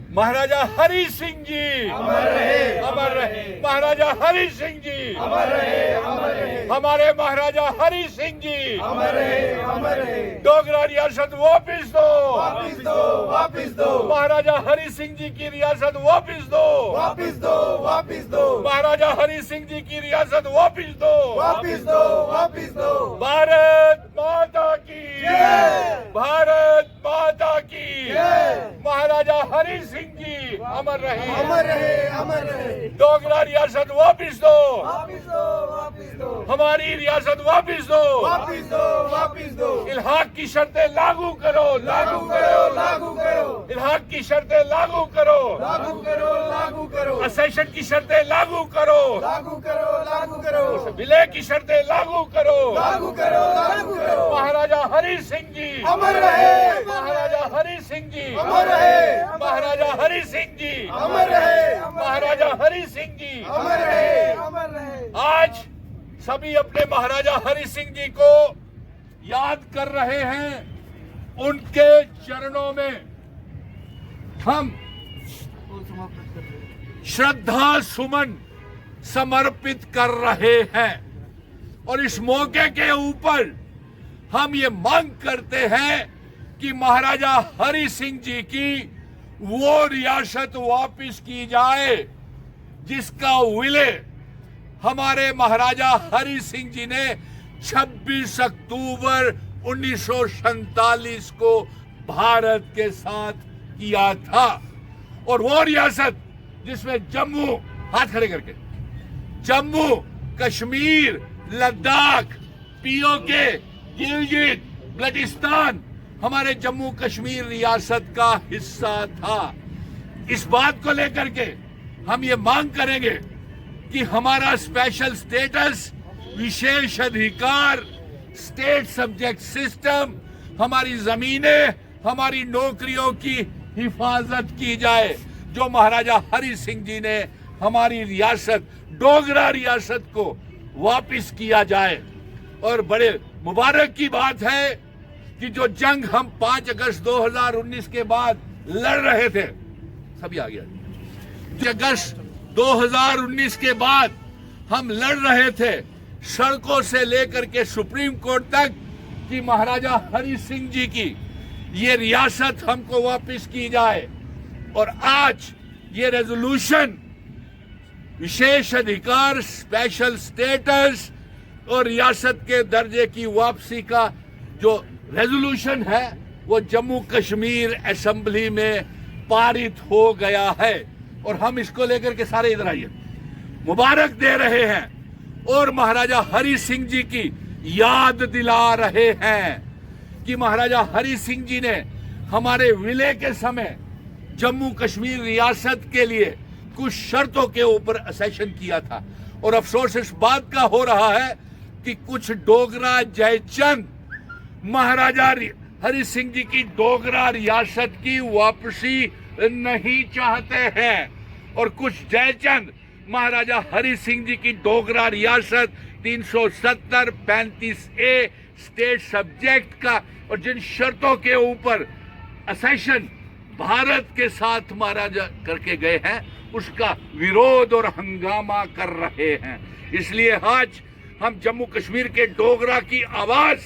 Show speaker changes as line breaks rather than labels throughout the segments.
महाराजा हरि सिंह जी
अमर रहे,
अमर रहे। महाराजा हरि सिंह जी
अमर रहे, अमर रहे,
हमारे महाराजा हरि सिंह जी
अमर रहे, अमर रहे।
डोगरा रियासत वापिस दो,
वापिस दो, वापिस दो,
महाराजा हरि सिंह जी की रियासत वापिस दो,
वापिस दो, वापिस दो,
महाराजा हरि सिंह जी की रियासत वापिस दो,
वापिस दो, वापिस दो।
भारत माता की
जय।
भारत माता की
जय।
महाराजा हरि सिंह जी अमर रहे,
अमर रहे, अमर रहे।
डोगरा रियासत वापिस दो,
वापिस दो, वापिस दो,
हमारी रियासत वापिस दो,
वापिस दो, वापिस दो।
इल्हाक की शर्तें लागू करो,
लागू करो, लागू करो,
इल्हाक की शर्तें लागू करो,
लागू करो, लागू करो,
असेशन की शर्तें लागू करो,
लागू करो, लागू करो,
विलय की शर्तें लागू करो।
लागू करो, लागू करो।
महाराजा हरि सिंह जी
अमर रहे,
महाराजा हरि सिंह जी
अमर रहे,
महाराजा हरि सिंह जी
अमर रहे,
महाराजा हरि सिंह जी
अमर रहे, अमर रहे।
आज सभी अपने महाराजा हरि सिंह जी को याद कर रहे हैं। उनके चरणों में हम श्रद्धा सुमन समर्पित कर रहे हैं और इस मौके के ऊपर हम ये मांग करते हैं कि महाराजा हरि सिंह जी की वो रियासत वापिस की जाए जिसका विलय हमारे महाराजा हरि सिंह जी ने 26 अक्टूबर 1947 को भारत के साथ किया था। और वो रियासत जिसमें जम्मू, हाथ खड़े करके, जम्मू कश्मीर, लद्दाख, पीओके, गिलगित बल्टिस्तान हमारे जम्मू कश्मीर रियासत का हिस्सा था। इस बात को लेकर के हम ये मांग करेंगे कि हमारा स्पेशल स्टेटस, विशेष अधिकार, स्टेट सब्जेक्ट सिस्टम, हमारी जमीनें, हमारी नौकरियों की हिफाजत की जाए। जो महाराजा हरि सिंह जी ने हमारी रियासत, डोगरा रियासत को वापिस किया जाए। और बड़े मुबारक की बात है कि जो जंग हम 5 अगस्त 2019 के बाद लड़ रहे थे, सभी आ गया, अगस्त 2019 के बाद हम लड़ रहे थे सड़कों से लेकर के सुप्रीम कोर्ट तक कि महाराजा हरि सिंह जी की ये रियासत हमको वापस की जाए। और आज ये रेजोल्यूशन, विशेष अधिकार, स्पेशल स्टेटस और रियासत के दर्जे की वापसी का जो रेजोल्यूशन है वो जम्मू कश्मीर असेंबली में पारित हो गया है। और हम इसको लेकर के सारे इधर आइए मुबारक दे रहे हैं और महाराजा हरि सिंह जी की याद दिला रहे हैं कि महाराजा हरि सिंह जी ने हमारे विलय के समय जम्मू कश्मीर रियासत के लिए कुछ शर्तों के ऊपर असेशन किया था। और अफसोस इस बात का हो रहा है कि कुछ डोगरा जयचंद महाराजा हरि सिंह जी की डोगरा रियासत की वापसी नहीं चाहते हैं और कुछ जयचंद महाराजा हरि सिंह जी की डोगरा रियासत 370 35A स्टेट सब्जेक्ट का और जिन शर्तों के ऊपर असेशन भारत के साथ महाराजा करके गए हैं उसका विरोध और हंगामा कर रहे हैं। इसलिए आज हम जम्मू कश्मीर के डोगरा की आवाज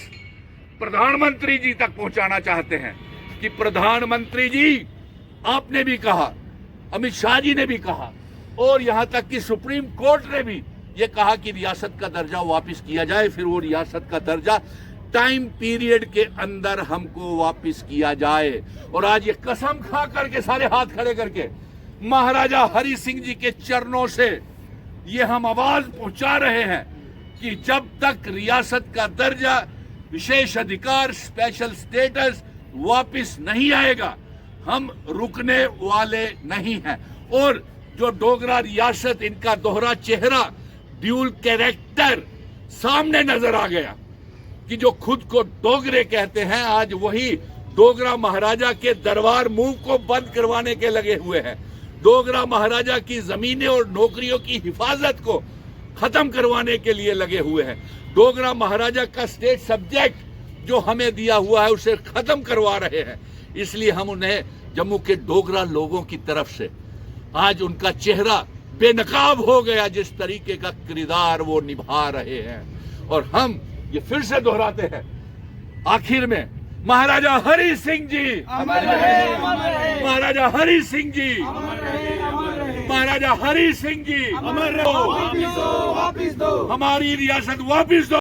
प्रधानमंत्री जी तक पहुंचाना चाहते हैं कि प्रधानमंत्री जी, आपने भी कहा, अमित शाह जी ने भी कहा और यहां तक कि सुप्रीम कोर्ट ने भी ये कहा कि रियासत का दर्जा वापस किया जाए। फिर वो रियासत का दर्जा टाइम पीरियड के अंदर हमको वापस किया जाए। और आज ये कसम खा करके सारे हाथ खड़े करके महाराजा हरि सिंह जी के चरणों से ये हम आवाज पहुंचा रहे हैं कि जब तक रियासत का दर्जा, विशेष अधिकार, स्पेशल स्टेटस वापस नहीं आएगा हम रुकने वाले नहीं हैं। और जो डोगरा रियासत, इनका दोहरा चेहरा, ड्यूल कैरेक्टर सामने नजर आ गया कि जो खुद को डोगरे कहते हैं आज वही डोगरा महाराजा के दरबार मुंह को बंद करवाने के लगे हुए हैं। डोगरा महाराजा की जमीनें और नौकरियों की हिफाजत को खत्म करवाने के लिए लगे हुए हैं। डोगरा महाराजा का स्टेट सब्जेक्ट जो हमें दिया हुआ है उसे खत्म करवा रहे हैं। इसलिए हम उन्हें जम्मू के डोगरा लोगों की तरफ से आज उनका चेहरा बेनकाब हो गया, जिस तरीके का किरदार वो निभा रहे हैं। और हम ये फिर से दोहराते हैं, आखिर में महाराजा हरि सिंह जी,
अमर रहे, अमर रहे,
महाराजा हरि सिंह जी,
अमर रहे, अमर रहे,
महाराजा हरि सिंह जी,
अमर रहे, वापिस दो, वापिस दो,
हमारी रियासत वापिस दो।